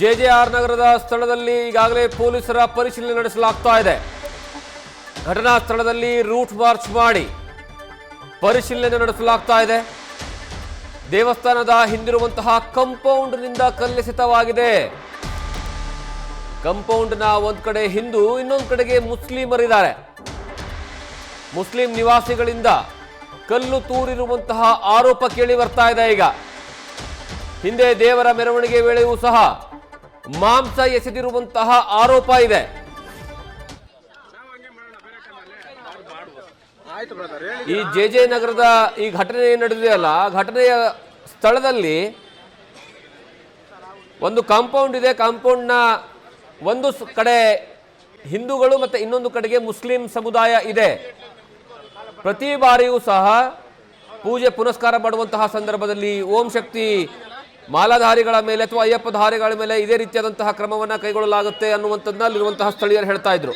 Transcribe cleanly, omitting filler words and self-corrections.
ಜೆಜೆಆರ್ ನಗರದ ಸ್ಥಳದಲ್ಲಿ ಈಗಾಗಲೇ ಪೊಲೀಸರ ಪರಿಶೀಲನೆ ನಡೆಸಲಾಗ್ತಾ ಇದೆ. ಘಟನಾ ಸ್ಥಳದಲ್ಲಿ ರೂಟ್ ಮಾರ್ಚ್ ಮಾಡಿ ಪರಿಶೀಲನೆ ನಡೆಸಲಾಗ್ತಾ ಇದೆ. ದೇವಸ್ಥಾನದ ಹಿಂದಿರುವಂತಹ ಕಾಂಪೌಂಡ್ನಿಂದ ಕಲ್ಲೆಸೆತವಾಗಿದೆ. ಕಾಂಪೌಂಡ್ನ ಒಂದ್ ಕಡೆ ಹಿಂದೂ, ಇನ್ನೊಂದು ಕಡೆಗೆ ಮುಸ್ಲಿಮರಿದ್ದಾರೆ. ಮುಸ್ಲಿಂ ನಿವಾಸಿಗಳಿಂದ ಕಲ್ಲು ತೂರಿರುವಂತಹ ಆರೋಪ ಕೇಳಿ ಬರ್ತಾ ಇದೆ. ಈಗ ಹಿಂದೆ ದೇವರ ಮೆರವಣಿಗೆ ವೇಳೆಯೂ ಸಹ ಮಾಂಸ ಎಸೆದಿರುವಂತಹ ಆರೋಪ ಇದೆ. ಈ ಜೆಜೆ ನಗರದ ಈ ಘಟನೆ ನಡೆದಿದೆಯಲ್ಲ, ಘಟನೆಯ ಸ್ಥಳದಲ್ಲಿ ಒಂದು ಕಾಂಪೌಂಡ್ ಇದೆ. ಕಾಂಪೌಂಡ್ನ ಒಂದು ಕಡೆ ಹಿಂದೂಗಳು ಮತ್ತೆ ಇನ್ನೊಂದು ಕಡೆಗೆ ಮುಸ್ಲಿಂ ಸಮುದಾಯ ಇದೆ. ಪ್ರತಿ ಬಾರಿಯೂ ಸಹ ಪೂಜೆ ಪುನಸ್ಕಾರ ಮಾಡುವಂತಹ ಸಂದರ್ಭದಲ್ಲಿ ಓಂ ಶಕ್ತಿ ಮಾಲಾಧಾರಿಗಳ ಮೇಲೆ ಅಥವಾ ಅಯ್ಯಪ್ಪ ಧಾರಿಗಳ ಮೇಲೆ ಇದೇ ರೀತಿಯಾದಂತಹ ಕ್ರಮವನ್ನು ಕೈಗೊಳ್ಳಲಾಗುತ್ತೆ ಅನ್ನುವಂಥದ್ದನ್ನ ಅಲ್ಲಿರುವಂತಹ ಸ್ಥಳೀಯರು ಹೇಳ್ತಾ ಇದ್ರು.